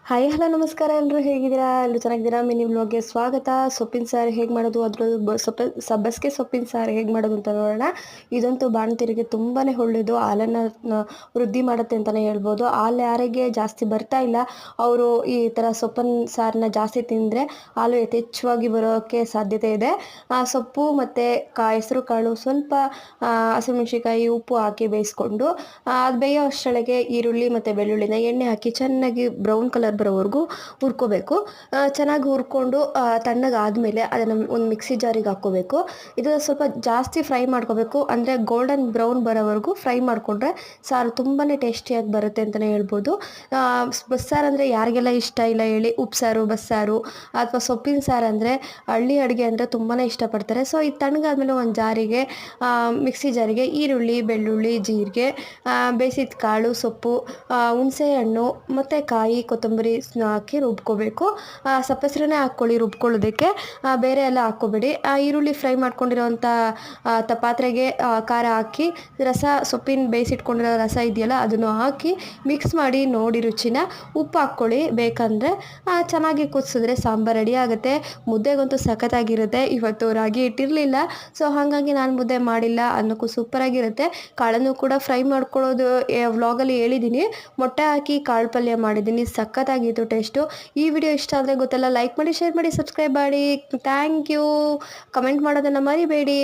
Hi hello ನಮಸ್ಕಾರ ಎಲ್ಲರೂ ಹೇಗಿದ್ದೀರಾ? ಎಲ್ಲರೂ ಚೆನ್ನಾಗಿದ್ದೀರಾ? ಮಿನಿ ವ್ಲಾಗ್ಗೆ ಸ್ವಾಗತ. ಸೊಪ್ಪಿನ ಸಾರು ಹೇಗೆ ಮಾಡೋದು, ಅದರಲ್ಲೂ ಸಬ್ಬಸಿಗೆ ಸೊಪ್ಪಿನ ಸಾರು ಹೇಗೆ ಮಾಡೋದು ಅಂತ ನೋಡೋಣ. ಇದಂತೂ ಬಾಣಂತಿಯರಿಗೆ ತುಂಬಾ ಒಳ್ಳೆಯದು. ಹಾಲನ್ನು ವೃದ್ಧಿ ಮಾಡುತ್ತೆ ಅಂತಲೇ ಹೇಳ್ಬೋದು. ಹಾಲು ಯಾರಿಗೆ ಜಾಸ್ತಿ ಬರ್ತಾ ಇಲ್ಲ ಅವರು ಈ ಥರ ಸೊಪ್ಪಿನ ಸಾರನ್ನ ಜಾಸ್ತಿ ತಿಂದರೆ ಹಾಲು ಯಥೇಚ್ಛವಾಗಿ ಬರೋಕ್ಕೆ ಸಾಧ್ಯತೆ ಇದೆ. ಸೊಪ್ಪು ಮತ್ತು ಹೆಸರು ಕಾಳು, ಸ್ವಲ್ಪ ಹಸಿಮೆಣಸಿನ್ಕಾಯಿ, ಉಪ್ಪು ಹಾಕಿ ಬೇಯಿಸ್ಕೊಂಡು ಅದು ಬೇಯೋ ಅಷ್ಟರೊಳಗೆ ಈರುಳ್ಳಿ ಮತ್ತು ಬೆಳ್ಳುಳ್ಳಿನ ಎಣ್ಣೆ ಹಾಕಿ ಚೆನ್ನಾಗಿ ಬ್ರೌನ್ ಕಲರ್ ಬರೋವರೆಗೂ ಹುರ್ಕೋಬೇಕು. ಚೆನ್ನಾಗಿ ಹುರ್ಕೊಂಡು ತಣ್ಣಗಾದ್ಮೇಲೆ ಅದನ್ನು ಒಂದು ಮಿಕ್ಸಿ ಜಾರಿಗೆ ಹಾಕ್ಕೋಬೇಕು. ಇದು ಸ್ವಲ್ಪ ಜಾಸ್ತಿ ಫ್ರೈ ಮಾಡ್ಕೋಬೇಕು, ಅಂದರೆ ಗೋಲ್ಡನ್ ಬ್ರೌನ್ ಬರೋವರೆಗೂ ಫ್ರೈ ಮಾಡಿಕೊಂಡ್ರೆ ಸಾರು ತುಂಬಾ ಟೇಸ್ಟಿಯಾಗಿ ಬರುತ್ತೆ ಅಂತಲೇ ಹೇಳ್ಬೋದು. ಬಸ್ಸಾರು ಅಂದರೆ ಯಾರಿಗೆಲ್ಲ ಇಷ್ಟ ಇಲ್ಲ ಹೇಳಿ? ಉಪ್ಸಾರು, ಬಸ್ಸಾರು ಅಥವಾ ಸೊಪ್ಪಿನ ಸಾರು ಅಂದರೆ ಹಳ್ಳಿ ಅಡುಗೆ ಅಂದರೆ ತುಂಬಾ ಇಷ್ಟಪಡ್ತಾರೆ. ಸೊ ಇದು ತಣ್ಣಗಾದ್ಮೇಲೆ ಒಂದು ಜಾರಿಗೆ ಮಿಕ್ಸಿ ಜಾರಿಗೆ ಈರುಳ್ಳಿ, ಬೆಳ್ಳುಳ್ಳಿ, ಜೀರಿಗೆ, ಬೇಯಿಸಿದ ಕಾಳು, ಸೊಪ್ಪು, ಹುಣಸೆ ಹಣ್ಣು ಮತ್ತು ಕಾಯಿ, ಕೊತ್ತಂಬರಿ ಹಾಕಿ ರುಬ್ಕೋಬೇಕು. ಸಪ್ಪೆಸರನೇ ಹಾಕ್ಕೊಳ್ಳಿ ರುಬ್ಕೊಳ್ಳೋದಕ್ಕೆ, ಬೇರೆ ಎಲ್ಲ ಹಾಕ್ಕೋಬೇಡಿ. ಈರುಳ್ಳಿ ಫ್ರೈ ಮಾಡ್ಕೊಂಡಿರೋವಂಥ ಪಾತ್ರೆಗೆ ಖಾರ ಹಾಕಿ ಸೊಪ್ಪಿನ ಬೇಯಿಸಿಟ್ಕೊಂಡಿರೋ ರಸ ಇದೆಯಲ್ಲ ಅದನ್ನು ಹಾಕಿ ಮಿಕ್ಸ್ ಮಾಡಿ ನೋಡಿ ರುಚಿನ. ಉಪ್ಪು ಹಾಕ್ಕೊಳ್ಳಿ ಬೇಕಂದರೆ. ಚೆನ್ನಾಗಿ ಕುದಿಸಿದ್ರೆ ಸಾಂಬಾರು ರೆಡಿ ಆಗುತ್ತೆ. ಮುದ್ದೆಗಂತೂ ಸಖತ್ತಾಗಿರುತ್ತೆ. ಇವತ್ತು ರಾಗಿ ಇಟ್ಟಿರಲಿಲ್ಲ, ಸೊ ಹಾಗಾಗಿ ನಾನು ಮುದ್ದೆ ಮಾಡಿಲ್ಲ. ಅನ್ನಕ್ಕೂ ಸೂಪರಾಗಿರುತ್ತೆ. ಕಾಳನ್ನು ಕೂಡ ಫ್ರೈ ಮಾಡ್ಕೊಳ್ಳೋದು ವ್ಲಾಗಲ್ಲಿ ಹೇಳಿದ್ದೀನಿ. ಮೊಟ್ಟೆ ಹಾಕಿ ಕಾಳು ಪಲ್ಯ ಮಾಡಿದ್ದೀನಿ, ಸಖತ್ತಾಗಿತ್ತು ಟೇಸ್ಟು. ಈ ವಿಡಿಯೋ ಇಷ್ಟ ಆದರೆ ಗೊತ್ತಲ್ಲ, ಲೈಕ್ ಮಾಡಿ, ಶೇರ್ ಮಾಡಿ, ಸಬ್ಸ್ಕ್ರೈಬ್ ಮಾಡಿ. Thank you. ಕಮೆಂಟ್ ಮಾಡೋದನ್ನು ಮರಿಬೇಡಿ.